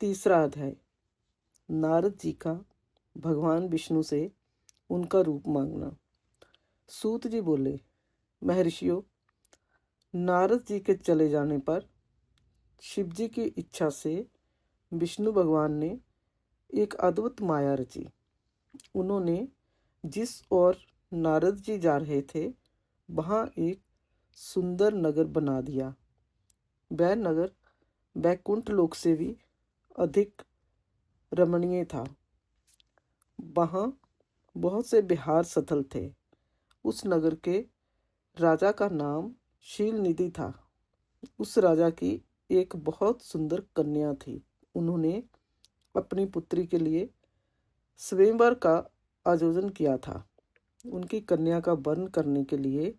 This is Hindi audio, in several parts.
तीसरा अध्याय। नारद जी का भगवान विष्णु से उनका रूप मांगना। सूत जी बोले, महर्षियों, नारद जी के चले जाने पर शिव जी की इच्छा से विष्णु भगवान ने एक अद्भुत माया रची। उन्होंने जिस ओर नारद जी जा रहे थे वहाँ एक सुंदर नगर बना दिया। वह नगर वैकुंठ लोक से भी अधिक रमणीय था। वहाँ बहुत से विहार स्थल थे। उस नगर के राजा का नाम शीलनिधि था। उस राजा की एक बहुत सुंदर कन्या थी। उन्होंने अपनी पुत्री के लिए स्वयंवर का आयोजन किया था। उनकी कन्या का वर्ण करने के लिए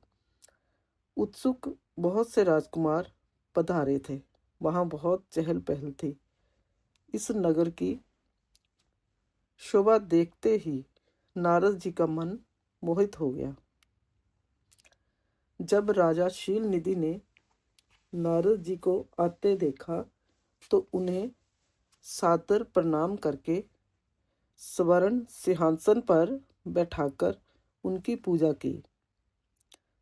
उत्सुक बहुत से राजकुमार पधारे थे। वहाँ बहुत चहल पहल थी। इस नगर की शोभा देखते ही नारद जी का मन मोहित हो गया। जब राजा शीलनिधि ने नारद जी को आते देखा तो उन्हें सादर प्रणाम करके स्वर्ण सिंहासन पर बैठाकर उनकी पूजा की।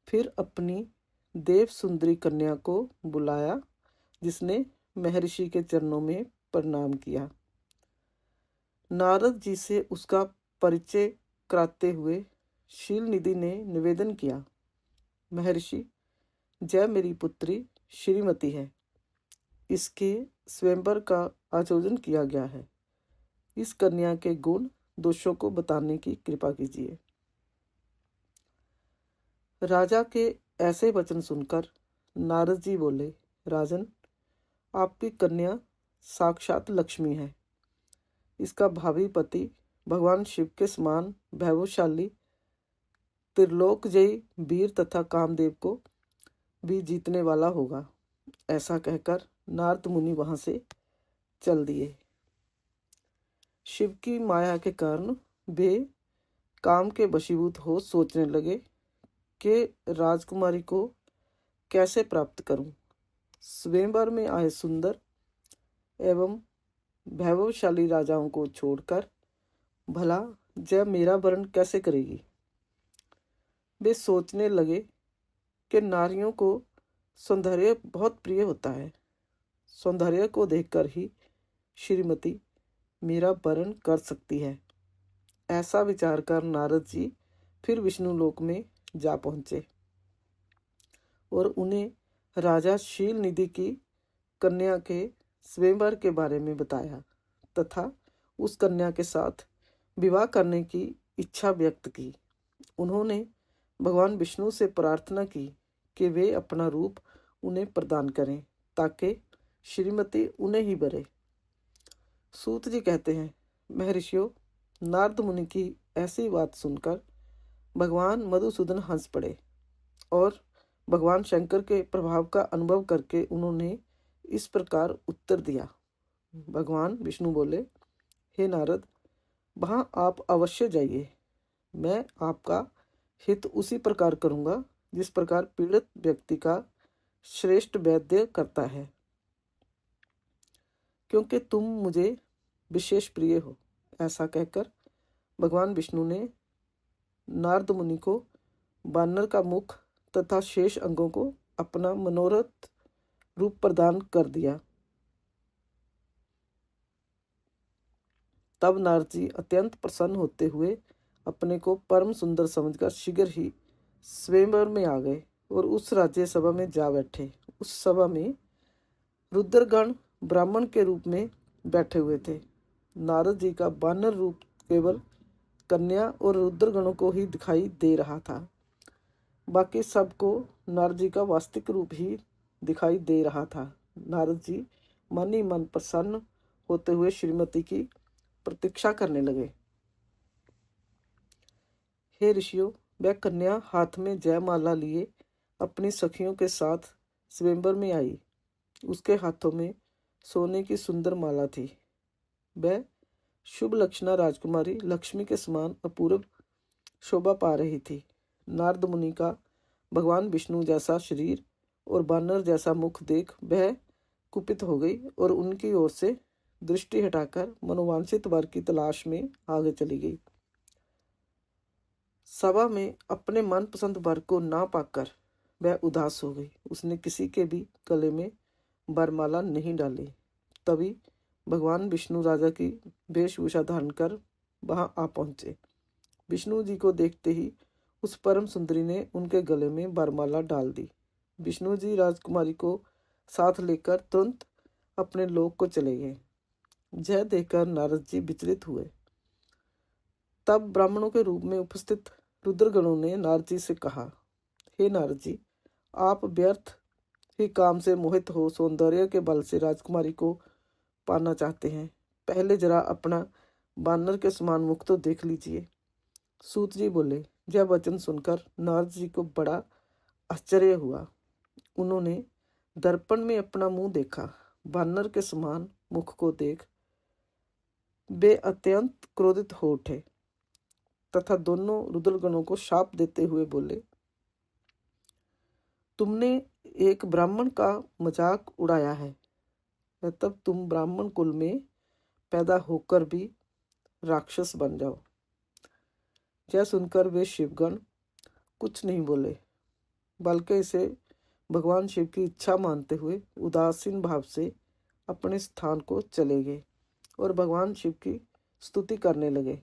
फिर अपनी देव सुंदरी कन्या को बुलाया, जिसने महर्षि के चरणों में प्रणाम किया। नारद जी से उसका परिचय कराते हुए शीलनिधि ने निवेदन किया, महर्षि, जय मेरी पुत्री श्रीमती है। इसके स्वयंवर का आयोजन किया गया है। इस कन्या के गुण दोषों को बताने की कृपा कीजिए। राजा के ऐसे वचन सुनकर नारद जी बोले, राजन, आपकी कन्या साक्षात लक्ष्मी है। इसका भावी पति भगवान शिव के समान वैभवशाली, त्रिलोकजयी वीर तथा कामदेव को भी जीतने वाला होगा। ऐसा कहकर नारद मुनि वहां से चल दिए। शिव की माया के कारण वे काम के वशीभूत हो सोचने लगे कि राजकुमारी को कैसे प्राप्त करूं। स्वयंवर में आए सुंदर एवं वैभवशाली राजाओं को छोड़कर भला जय मेरा वर्ण कैसे करेगी। वे सोचने लगे कि नारियों को सौंदर्य बहुत प्रिय होता है। सौंदर्य को देखकर ही श्रीमती मेरा वर्ण कर सकती है। ऐसा विचार कर नारद जी फिर विष्णु लोक में जा पहुंचे और उन्हें राजा शीलनिधि की कन्या के स्वयंवर के बारे में बताया तथा उस कन्या के साथ विवाह करने की इच्छा व्यक्त की। उन्होंने भगवान विष्णु से प्रार्थना की कि वे अपना रूप उन्हें प्रदान करें ताकि श्रीमती उन्हें ही वरे। सूत जी कहते हैं, महर्षियों, नारद मुनि की ऐसी बात सुनकर भगवान मधुसूदन हंस पड़े और भगवान शंकर के प्रभाव का अनुभव करके उन्होंने इस प्रकार उत्तर दिया। भगवान विष्णु बोले, हे नारद, वहाँ आप अवश्य जाइए। मैं आपका हित उसी प्रकार करूँगा जिस प्रकार पीड़ित व्यक्ति का श्रेष्ठ वैद्य करता है, क्योंकि तुम मुझे विशेष प्रिय हो। ऐसा कहकर भगवान विष्णु ने नारद मुनि को वानर का मुख तथा शेष अंगों को अपना मनोरथ रूप प्रदान कर दिया। तब नारद जी अत्यंत प्रसन्न होते हुए अपने को परम सुंदर समझकर शीघ्र ही स्वयंवर में आ गए और उस राज्य सभा में जा बैठे। उस सभा में रुद्रगण ब्राह्मण के रूप में बैठे हुए थे। नारद जी का वानर रूप केवल कन्या और रुद्रगणों को ही दिखाई दे रहा था। बाकी सबको नारद जी का वास्तविक रूप ही दिखाई दे रहा था। नारद जी मन ही मन प्रसन्न होते हुए श्रीमती की प्रतीक्षा करने लगे। हे ऋषियों, वह कन्या हाथ में जयमाला लिए अपनी सखियों के साथ स्वयंवर में आई। उसके हाथों में सोने की सुंदर माला थी। वह शुभ लक्षणा राजकुमारी लक्ष्मी के समान अपूर्व शोभा पा रही थी। नारद मुनि का भगवान विष्णु जैसा शरीर और बानर जैसा मुख देख वह कुपित हो गई और उनकी ओर से दृष्टि हटाकर मनोवांछित वर की तलाश में आगे चली गई। सभा में अपने मनपसंद वर को ना पाकर वह उदास हो गई। उसने किसी के भी गले में वरमाला नहीं डाली। तभी भगवान विष्णु राजा की वेशभूषा धारण कर वहां आ पहुंचे। विष्णु जी को देखते ही उस परम सुंदरी ने उनके गले में वरमाला डाल दी। विष्णु जी राजकुमारी को साथ लेकर तुरंत अपने लोक को चले गए। यह देखकर नारद जी विचलित हुए। तब ब्राह्मणों के रूप में उपस्थित रुद्रगणों ने नारद जी से कहा, हे नारद जी, आप व्यर्थ ही काम से मोहित हो सौंदर्य के बल से राजकुमारी को पाना चाहते हैं। पहले जरा अपना बानर के समान मुख तो देख लीजिए। सूत जी बोले। यह वचन सुनकर नारद जी को बड़ा आश्चर्य हुआ। उन्होंने दर्पण में अपना मुंह देखा। बानर के समान मुख को देख वे अत्यंत क्रोधित हो उठे तथा दोनों रुद्रगणों को शाप देते हुए बोले, तुमने एक ब्राह्मण का मजाक उड़ाया है, तब तुम ब्राह्मण कुल में पैदा होकर भी राक्षस बन जाओ। यह सुनकर वे शिवगण कुछ नहीं बोले, बल्कि इसे भगवान शिव की इच्छा मानते हुए उदासीन भाव से अपने स्थान को चले गए और भगवान शिव की स्तुति करने लगे।